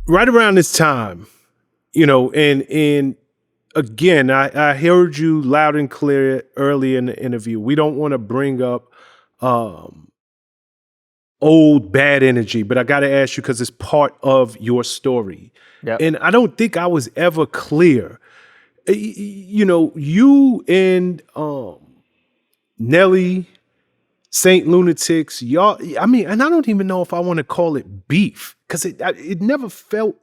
right around this time, and again, I heard you loud and clear early in the interview. We don't want to bring up um, old bad energy, but I got to ask you because it's part of your story. Yep. And I don't think I was ever clear. You and Nelly, Saint Lunatics, y'all. I mean, and I don't even know if I want to call it beef because it never felt.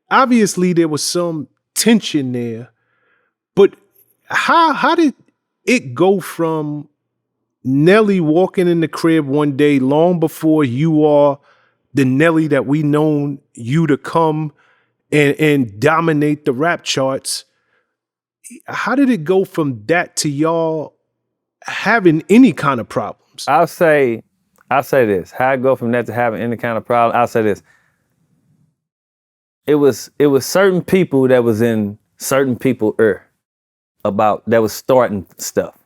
Obviously, there was some tension there, but how did it go from Nelly walking in the crib one day, long before you are the Nelly that we known you to come and dominate the rap charts? How did it go from that to y'all having any kind of problems? I'll say this. How I go from that to having any kind of problem, I'll say this. It was certain people that was in certain people about that was starting stuff.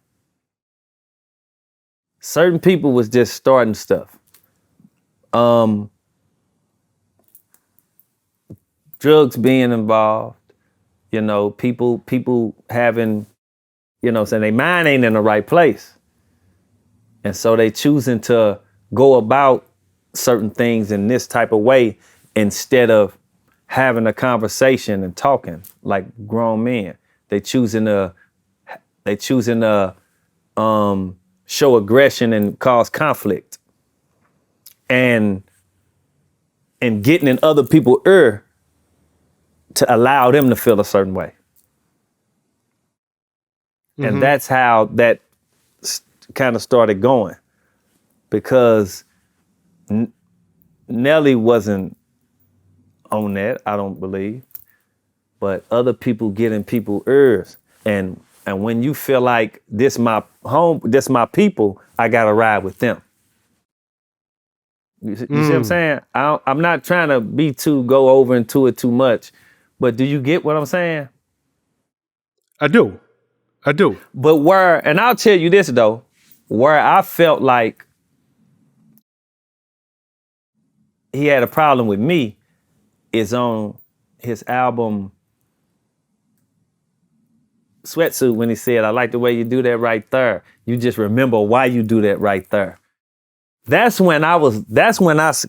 Certain people was just starting stuff. Drugs being involved, people having, saying their mind ain't in the right place. And so they choosing to go about certain things in this type of way instead of having a conversation and talking like grown men. They choosing to show aggression and cause conflict. And getting in other people's ear to allow them to feel a certain way. Mm-hmm. And that's how that kind of started going, because Nelly wasn't on that, I don't believe, but other people get in people's ears, and when you feel like this my home, this my people, I gotta ride with them. You see what I'm saying? I'm not trying to go over into it too much, but do you get what I'm saying? I do. But and I'll tell you this though, where I felt like he had a problem with me is on his album Sweatsuit, when he said, "I like the way you do that right there. You just remember why you do that right there." That's when I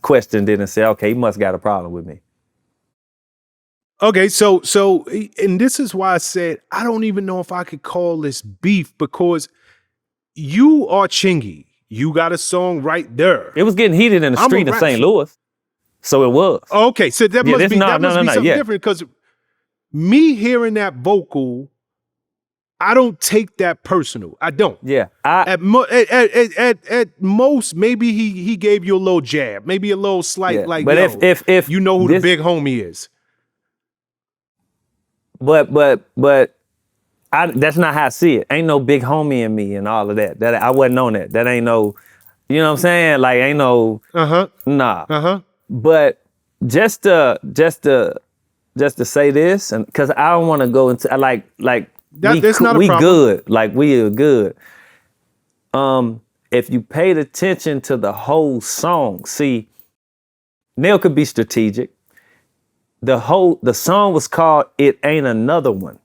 questioned it and said, okay, he must got a problem with me. Okay, so and this is why I said I don't even know if I could call this beef, because you are Chingy. You got a song right there. It was getting heated in the street in St. Louis. So it was. Okay, so that must be something different, because me hearing that vocal, I don't take that personal. I don't. Yeah. At most, maybe he gave you a little jab, maybe a little slight, like, but if you know who the big homie is. But that's not how I see it. Ain't no big homie in me and all of that. That I wasn't on that. That ain't no, you know what I'm saying? Like ain't no. Nah. But just to say this, and because I don't want to go into like. That's not a problem. We good. Like we are good. If you paid attention to the whole song, see, Neil could be strategic. The song was called "It Ain't Another One."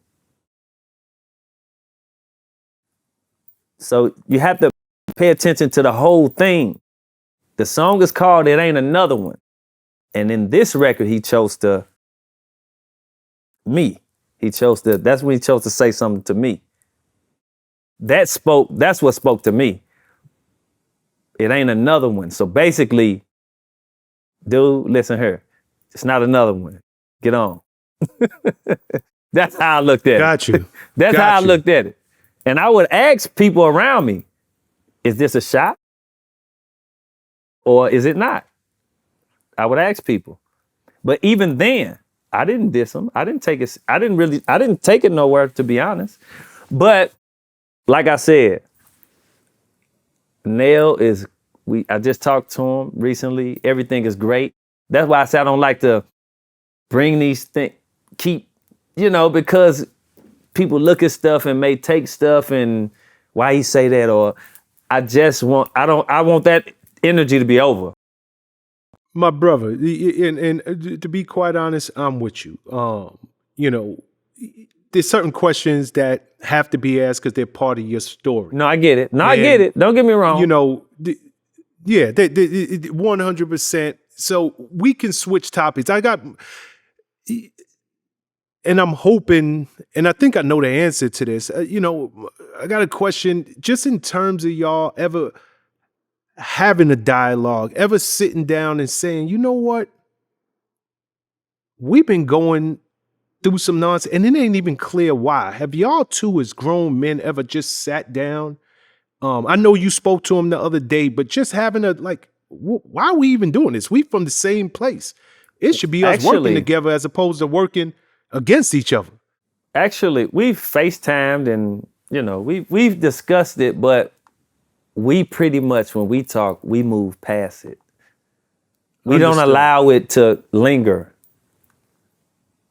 So you have to pay attention to the whole thing. The song is called "It Ain't Another One," and in this record, he chose me. That's when he chose to say something to me. That's what spoke to me. It ain't another one. So basically, dude, listen here. It's not another one. Get on. That's how I looked at it. Got you. That's how I looked at it. And I would ask people around me, is this a shot? Or is it not? I would ask people. But even then, I didn't diss him. I didn't take it nowhere, to be honest. But like I said, Nail I just talked to him recently. Everything is great. That's why I said I don't like to bring these things, because people look at stuff and may take stuff and why he say that, or I want that energy to be over. My brother, and to be quite honest, I'm with you. You know, there's certain questions that have to be asked because they're part of your story. No, I get it. No, I get And it. Don't get me wrong. you know, yeah, 100%. So we can switch topics. And I'm hoping, and I think I know the answer to this. You know, I got a question just in terms of y'all ever having a dialogue, ever sitting down and saying, you know what? We've been going through some nonsense and it ain't even clear why. Have y'all two as grown men ever just sat down? I know you spoke to him the other day, but just having a like, why are we even doing this? We from the same place. It should be us working together as opposed to working against each other. Actually, we've FaceTimed and you know we've discussed it, but we pretty much when we talk, we move past it. We don't allow it to linger.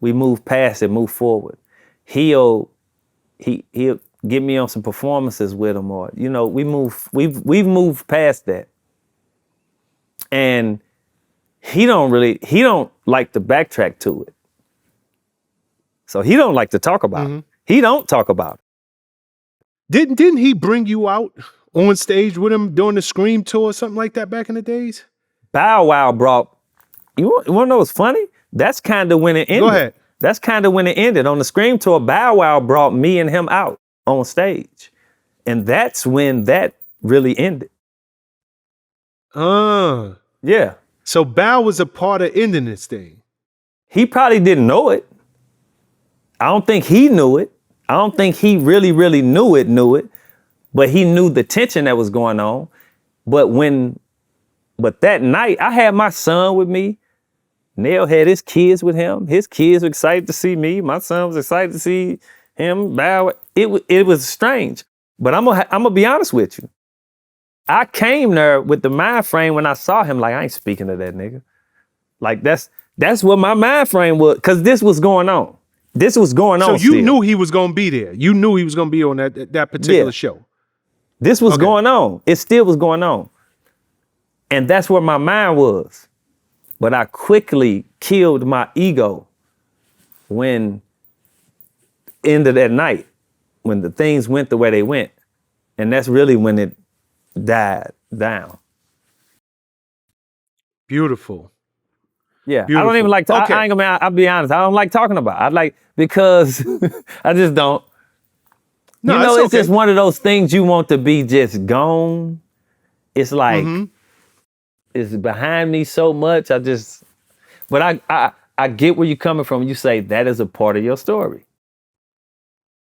We move past it, move forward. He'll get me on some performances with him, or you know, we've moved past that. And he don't like to backtrack to it. So he don't like to talk about it. He don't talk about it. Didn't he bring you out on stage with him during the Scream tour or something like that back in the days? Bow Wow brought, you want to know what's funny? That's kind of when it ended. Go ahead. That's kind of when it ended. On the Scream tour, Bow Wow brought me and him out on stage. And that's when that really ended. Yeah. So Bow was a part of ending this thing. He probably didn't know it. I don't think he knew it. I don't think he really knew it, but he knew the tension that was going on. But that night, I had my son with me. Nell had his kids with him. His kids were excited to see me. My son was excited to see him. Bow. It was strange. But I'm gonna be honest with you. I came there with the mind frame when I saw him, like, I ain't speaking to that nigga. Like, that's what my mind frame was, because this was going on. This was going on. So you knew he was going to be there. You knew he was going to be on that particular show. This was going on. It still was going on. And that's where my mind was. But I quickly killed my ego when ended that night, when the things went the way they went. And that's really when it died down. Beautiful. Yeah, beautiful. I don't even like to, okay. I'll be honest, I don't like talking about it. Because I just don't. No, you know, it's just one of those things you want to be just gone. It's like, it's behind me so much, but I get where you're coming from. You say that is a part of your story.